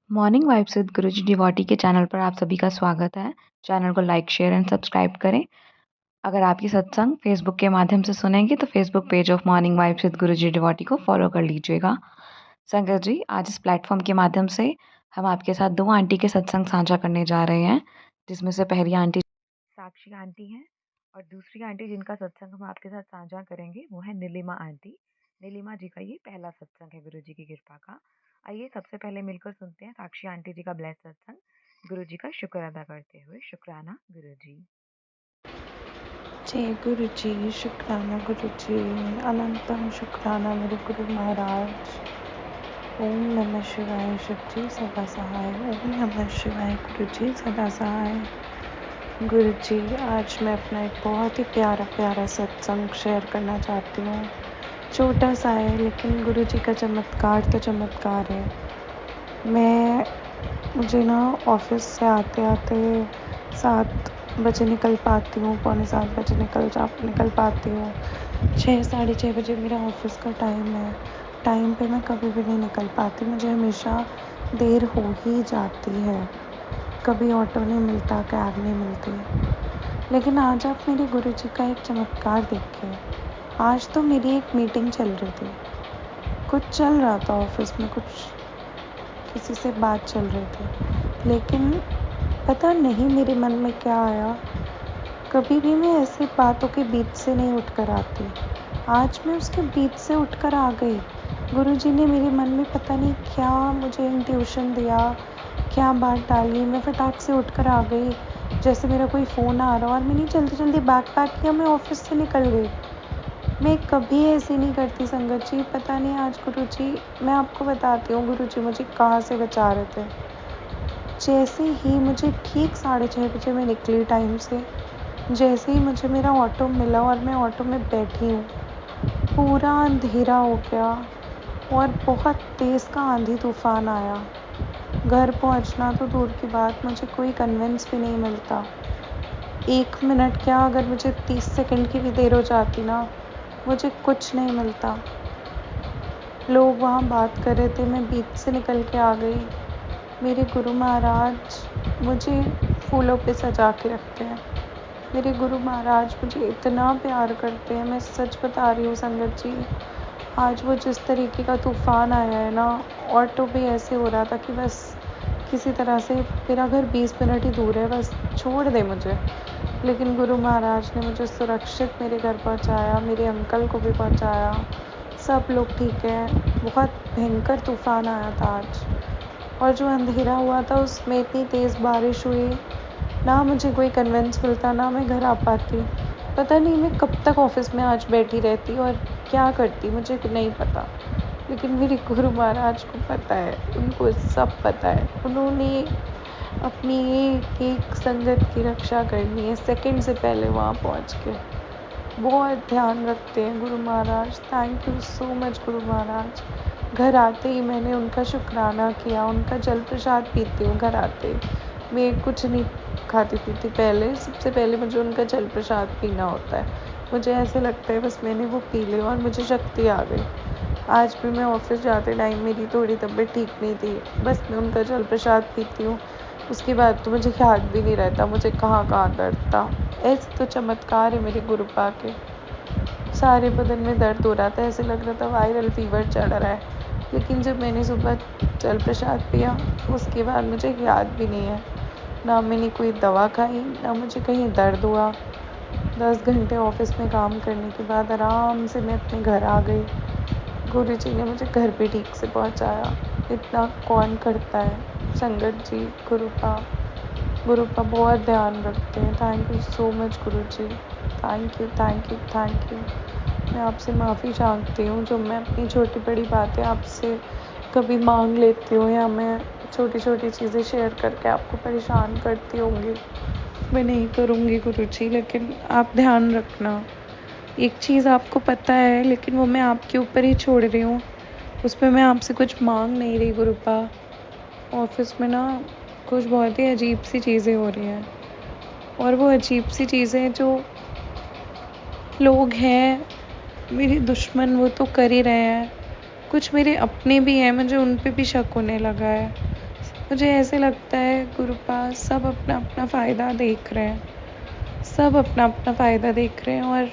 Morning vibes with Guruji devotee के channel पर आप सभी का स्वागत है। चैनल को लाइक, शेयर एंड सब्सक्राइब करें। अगर आप ये सत्संग फेसबुक के माध्यम से सुनेंगे तो Facebook page of morning vibes with Guruji devotee को फॉलो कर लीजिएगा। संगत जी, आज इस प्लेटफॉर्म के माध्यम से हम आपके साथ 2 आंटी के सत्संग साझा करने जा रहे हैं, जिसमें से पहली आंटी साक्षी आंटी हैं और दूसरी आंटी जिनका सत्संग हम आपके साथ साझा करेंगे वो है नीलिमा आंटी। नीलिमा जी का ये पहला सत्संग है गुरु जी की कृपा का। आइए सबसे पहले मिलकर सुनते हैं साक्षी आंटी जी का ब्लेस सत्संग। गुरु जी का शुक्र अदा करते हुए शुक्राना गुरु जी। जय गुरु जी, शुक्राना गुरु जी, अनंतम शुक्राना मेरे गुरु महाराज। ओम नमः शिवाय शिव जी सदा सहाय। ओम नमः शिवाय गुरु जी सदा सहाय। गुरु जी, आज मैं अपना एक बहुत ही प्यारा प्यारा सत्संग शेयर करना चाहती हूँ। छोटा सा है लेकिन गुरु जी का चमत्कार तो चमत्कार है। मुझे ना ऑफिस से आते आते 7 बजे निकल पाती हूँ, पौने 7 बजे निकल पाती हूँ। 6 साढ़े 6 बजे मेरा ऑफिस का टाइम है। टाइम पे मैं कभी भी नहीं निकल पाती, मुझे हमेशा देर हो ही जाती है। कभी ऑटो नहीं मिलता, कैब नहीं मिलती। लेकिन आज आप मेरे गुरु जी का एक चमत्कार देखिए। आज तो मेरी एक मीटिंग चल रही थी, कुछ चल रहा था ऑफिस में, कुछ किसी से बात चल रही थी, लेकिन पता नहीं मेरे मन में क्या आया। कभी भी मैं ऐसी बातों के बीच से नहीं उठकर आती, आज मैं उसके बीच से उठकर आ गई। गुरुजी ने मेरे मन में पता नहीं क्या मुझे इंट्यूशन दिया, क्या बात डाली, मैं फटाक से उठकर आ गई। जैसे मेरा कोई फ़ोन आ रहा और मैंने जल्दी जल्दी बैग पैक किया, मैं ऑफिस से निकल गई। मैं कभी ऐसे नहीं करती संगत जी, पता नहीं आज गुरुजी, मैं आपको बताती हूँ गुरुजी मुझे कहाँ से बचा रहे थे। जैसे ही मुझे ठीक 6:30 बजे मैं निकली टाइम से, जैसे ही मुझे मेरा ऑटो मिला और मैं ऑटो में बैठी हूँ, पूरा अंधेरा हो गया और बहुत तेज़ का आंधी तूफान आया। घर पहुँचना तो दूर की बात, मुझे कोई कन्वेंस भी नहीं मिलता। 1 मिनट क्या, अगर मुझे 30 सेकंड की भी देर हो जाती ना, मुझे कुछ नहीं मिलता। लोग वहाँ बात कर रहे थे, मैं बीच से निकल के आ गई। मेरे गुरु महाराज मुझे फूलों पे सजा के रखते हैं। मेरे गुरु महाराज मुझे इतना प्यार करते हैं, मैं सच बता रही हूँ संगत जी। आज वो जिस तरीके का तूफ़ान आया है ना, ऑटो भी ऐसे हो रहा था कि बस किसी तरह से, मेरा घर 20 मिनट ही दूर है, बस छोड़ दे मुझे। लेकिन गुरु महाराज ने मुझे सुरक्षित मेरे घर पहुँचाया, मेरे अंकल को भी पहुँचाया, सब लोग ठीक हैं। बहुत भयंकर तूफ़ान आया था आज, और जो अंधेरा हुआ था उसमें इतनी तेज़ बारिश हुई, ना मुझे कोई कन्वेंस मिलता, ना मैं घर आ पाती। पता नहीं मैं कब तक ऑफिस में आज बैठी रहती और क्या करती, मुझे नहीं पता। लेकिन मेरे गुरु महाराज को पता है, उनको सब पता है। उन्होंने अपनी एक एक संगत की रक्षा करनी है, सेकंड से पहले वहाँ पहुँच के। बहुत ध्यान रखते हैं Guru Maharaj. Thank you so much Guru Maharaj. घर आते ही मैंने उनका शुक्राना किया, उनका जल प्रसाद पीती हूँ घर आते ही। मैं कुछ नहीं खाती पीती, पहले सबसे पहले मुझे उनका जल प्रसाद पीना होता है। मुझे ऐसे लगता है बस मैंने वो पी लिया और मुझे शक्ति आ गई। आज भी मैं ऑफिस जाते टाइम मेरी थोड़ी तबीयत ठीक नहीं थी, बस मैं उनका जल प्रसाद पीती हूँ, उसके बाद तो मुझे याद भी नहीं रहता मुझे कहाँ कहाँ दर्द था। ऐसे तो चमत्कार है मेरे गुरु पा के। सारे बदन में दर्द हो रहा था, ऐसे लग रहा था वायरल फीवर चढ़ रहा है। लेकिन जब मैंने सुबह जल प्रसाद पिया, उसके बाद मुझे याद भी नहीं है, ना मैंने कोई दवा खाई, ना मुझे कहीं दर्द हुआ। 10 घंटे ऑफिस में काम करने के बाद आराम से मैं अपने घर आ गई। गुरु जी ने मुझे घर पे ठीक से पहुंचाया। इतना कौन करता है संगत जी। गुरु का बहुत ध्यान रखते हैं। Thank you so much Guru ji. Thank you thank you thank you. मैं आपसे माफ़ी चाहती हूँ जो मैं अपनी छोटी बड़ी बातें आपसे कभी मांग लेती हूँ, या मैं छोटी छोटी चीज़ें शेयर करके आपको परेशान करती होंगी। मैं नहीं करूँगी गुरु जी, लेकिन आप ध्यान रखना। एक चीज़ आपको पता है, लेकिन वो मैं आपके ऊपर ही छोड़ रही हूँ, उस पर मैं आपसे कुछ मांग नहीं रही गुरुपा। ऑफिस में ना कुछ बहुत ही अजीब सी चीज़ें हो रही हैं, और वो अजीब सी चीज़ें जो लोग हैं मेरे दुश्मन वो तो कर ही रहे हैं, कुछ मेरे अपने भी हैं, मुझे उन पे भी शक होने लगा है। मुझे ऐसे लगता है गुरुपा सब अपना अपना फ़ायदा देख रहे हैं, सब अपना अपना फ़ायदा देख रहे हैं और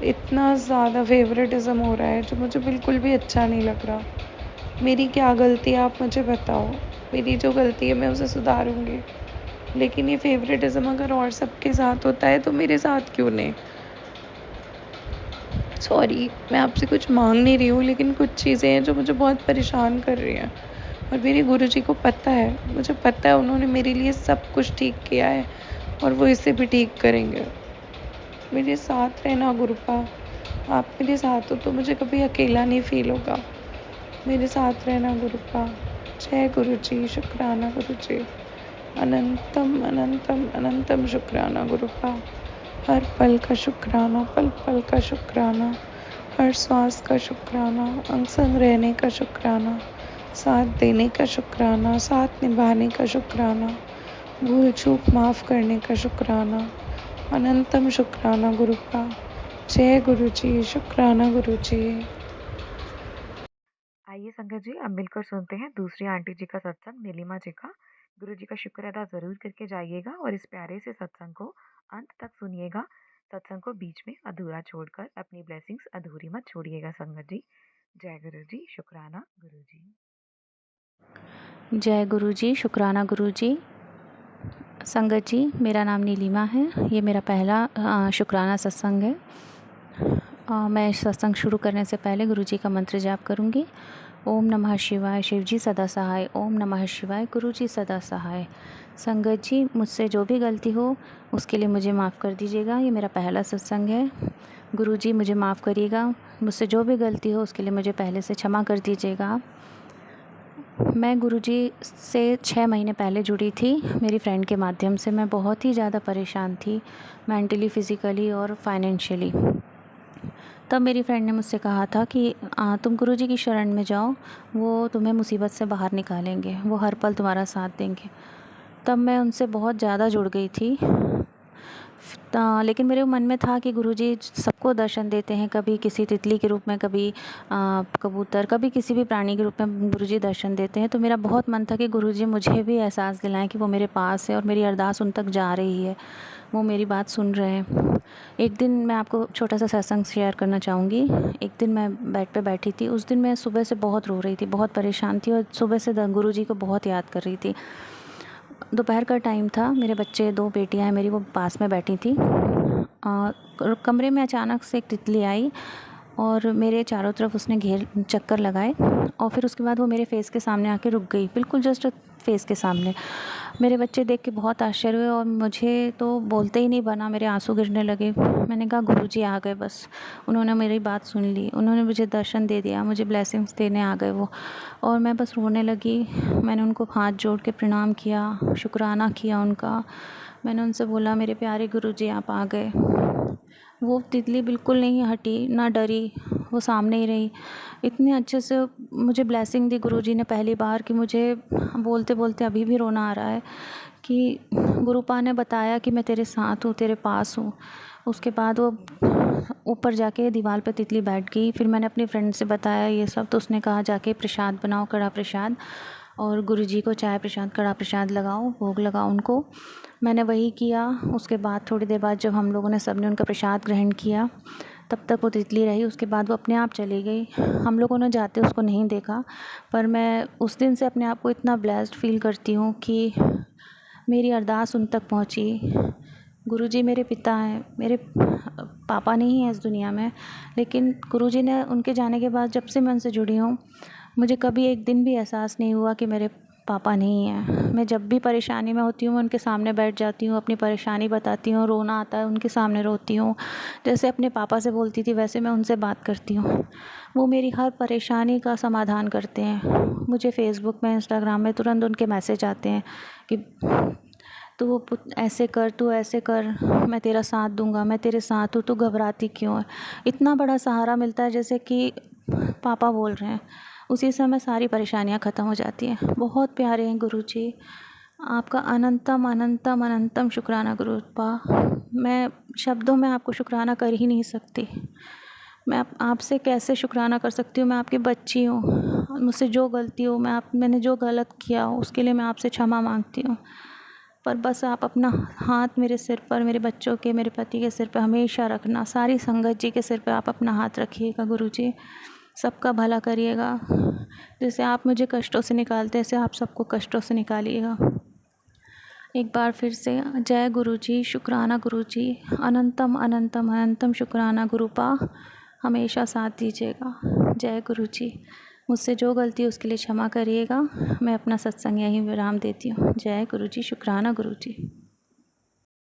इतना ज़्यादा फेवरेटिज़्म हो रहा है जो मुझे बिल्कुल भी अच्छा नहीं लग रहा। मेरी क्या गलती है आप मुझे बताओ। मेरी जो गलती है मैं उसे सुधारूंगी, लेकिन ये फेवरेटिज्म अगर और सबके साथ होता है तो मेरे साथ क्यों नहीं। सॉरी, मैं आपसे कुछ मांग नहीं रही हूँ, लेकिन कुछ चीज़ें हैं जो मुझे बहुत परेशान कर रही हैं और मेरे गुरुजी को पता है, मुझे पता है उन्होंने मेरे लिए सब कुछ ठीक किया है और वो इसे भी ठीक करेंगे। मेरे साथ रहना गुरुपा, आप मेरे साथ हो तो मुझे कभी अकेला नहीं फील होगा। मेरे साथ रहना गुरुपा। जय गुरुजी, शुक्राना गुरुजी। अनंतम अनंतम अनंतम शुक्राना गुरुपा। हर पल का शुक्राना, पल पल का शुक्राना, हर श्वास का शुक्राना, अंग संग रहने का शुक्राना, साथ देने का शुक्राना, साथ निभाने का शुक्राना, भूल चूक माफ़ करने का शुक्राना, अनंतम शुक्राना गुरुपा। जय गुरुजी, शुक्राना गुरुजी। आइए संगत जी, अब मिलकर सुनते हैं दूसरी आंटी जी का सत्संग, नीलिमा जी का। गुरु जी का शुक्र अदा ज़रूर करके जाइएगा और इस प्यारे से सत्संग को अंत तक सुनिएगा। सत्संग को बीच में अधूरा छोड़कर अपनी ब्लेसिंग्स अधूरी मत छोड़िएगा संगत जी। जय गुरु जी, शुक्राना गुरु जी। जय गुरु जी, शुक्राना गुरु जी। संगत जी, मेरा नाम नीलिमा है। ये मेरा पहला शुक्राना सत्संग है। मैं सत्संग शुरू करने से पहले गुरु जी का मंत्र जाप करूँगी। ओम नमः शिवाय, शिव जी सदा सहाय। ओम नमः शिवाय, गुरु जी सदा सहाय। संगत जी, मुझसे जो भी गलती हो उसके लिए मुझे माफ़ कर दीजिएगा। ये मेरा पहला सत्संग है। गुरु जी मुझे माफ़ करिएगा। मुझसे जो भी गलती हो उसके लिए मुझे पहले से क्षमा कर दीजिएगा। मैं गुरुजी से 6 महीने पहले जुड़ी थी। मेरी फ्रेंड के माध्यम से मैं बहुत ही ज़्यादा परेशान थी, मेंटली, फ़िज़िकली और फाइनेंशियली। तब मेरी फ्रेंड ने मुझसे कहा था कि तुम गुरुजी की शरण में जाओ, वो तुम्हें मुसीबत से बाहर निकालेंगे, वो हर पल तुम्हारा साथ देंगे। तब मैं उनसे बहुत ज़्यादा जुड़ गई थी। लेकिन मेरे मन में था कि गुरुजी सबको दर्शन देते हैं, कभी किसी तितली के रूप में, कभी कबूतर, कभी किसी भी प्राणी के रूप में गुरुजी दर्शन देते हैं। तो मेरा बहुत मन था कि गुरुजी मुझे भी एहसास दिलाएं कि वो मेरे पास है और मेरी अरदास उन तक जा रही है, वो मेरी बात सुन रहे हैं। एक दिन मैं आपको छोटा सा सत्संग शेयर करना चाहूँगी। एक दिन मैं बेड पे बैठी थी। उस दिन मैं सुबह से बहुत रो रही थी, बहुत परेशान थी और सुबह से गुरुजी को बहुत याद कर रही थी। दोपहर का टाइम था। मेरे बच्चे, 2 बेटियाँ हैं मेरी, वो पास में बैठी थी। कमरे में अचानक से एक तितली आई और मेरे चारों तरफ उसने चक्कर लगाए और फिर उसके बाद वो मेरे फेस के सामने आके रुक गई, बिल्कुल जस्ट फेस के सामने। मेरे बच्चे देख के बहुत आश्चर्य हुए और मुझे तो बोलते ही नहीं बना, मेरे आंसू गिरने लगे। मैंने कहा गुरुजी आ गए बस, उन्होंने मेरी बात सुन ली, उन्होंने मुझे दर्शन दे दिया, मुझे ब्लेसिंग्स देने आ गए वो। और मैं बस रोने लगी। मैंने उनको हाथ जोड़ के प्रणाम किया, शुक्राना किया उनका। मैंने उनसे बोला मेरे प्यारे गुरुजी आप आ गए। वो तितली बिल्कुल नहीं हटी, ना डरी, वो सामने ही रही। इतने अच्छे से मुझे ब्लेसिंग दी गुरुजी ने पहली बार कि मुझे बोलते बोलते अभी भी रोना आ रहा है कि गुरुपा ने बताया कि मैं तेरे साथ हूँ, तेरे पास हूँ। उसके बाद वो ऊपर जाके दीवार पे तितली बैठ गई। फिर मैंने अपनी फ्रेंड से बताया ये सब, तो उसने कहा जाके प्रसाद बनाओ, कड़ा प्रसाद, और गुरुजी को चाय प्रसाद, कड़ा प्रसाद लगाओ, भोग लगाओ उनको। मैंने वही किया। उसके बाद थोड़ी देर बाद जब हम लोगों ने सबने उनका प्रसाद ग्रहण किया, तब तक वो तितली रही। उसके बाद वो अपने आप चली गई। हम लोगों ने जाते उसको नहीं देखा, पर मैं उस दिन से अपने आप को इतना ब्लेस्ड फील करती हूँ कि मेरी अरदास उन तक पहुँची। गुरुजी मेरे पिता हैं, मेरे पापा नहीं हैं इस दुनिया में, लेकिन गुरुजी ने, उनके जाने के बाद जब से मैं उनसे जुड़ी हूँ, मुझे कभी एक दिन भी एहसास नहीं हुआ कि मेरे पापा नहीं हैं। मैं जब भी परेशानी में होती हूँ मैं उनके सामने बैठ जाती हूँ, अपनी परेशानी बताती हूँ, रोना आता है उनके सामने रोती हूँ। जैसे अपने पापा से बोलती थी वैसे मैं उनसे बात करती हूँ। वो मेरी हर परेशानी का समाधान करते हैं। मुझे फ़ेसबुक में, इंस्टाग्राम में तुरंत उनके मैसेज आते हैं कि तू ऐसे कर, तू ऐसे कर, मैं तेरा साथ दूंगा, मैं तेरे साथ हूँ, तू घबराती क्यों है। इतना बड़ा सहारा मिलता है जैसे कि पापा बोल रहे हैं। उसी समय सारी परेशानियाँ ख़त्म हो जाती हैं। बहुत प्यारे हैं गुरुजी, आपका अनंतम अनंतम अनंतम शुक्राना गुरुपा। मैं शब्दों में आपको शुक्राना कर ही नहीं सकती। मैं आपसे कैसे शुक्राना कर सकती हूँ। मैं आपकी बच्ची हूँ, मुझसे जो गलती हो, मैंने जो गलत किया हो उसके लिए मैं आपसे क्षमा मांगती हूँ। पर बस आप अपना हाथ मेरे सिर पर, मेरे बच्चों के, मेरे पति के सिर पे हमेशा रखना। सारी संगत जी के सिर पे आप अपना हाथ रखिएगा गुरुजी। सबका भला करिएगा। जैसे आप मुझे कष्टों से निकालते ऐसे आप सबको कष्टों से निकालिएगा। एक बार फिर से जय गुरुजी, शुक्राना गुरुजी, अनंतम अनंतम अनंतम शुक्राना गुरुपा, हमेशा साथ दीजिएगा। जय गुरुजी। मुझसे जो गलती है उसके लिए क्षमा करिएगा। मैं अपना सत्संग यहीं विराम देती हूँ। जय गुरुजी, शुक्राना गुरुजी।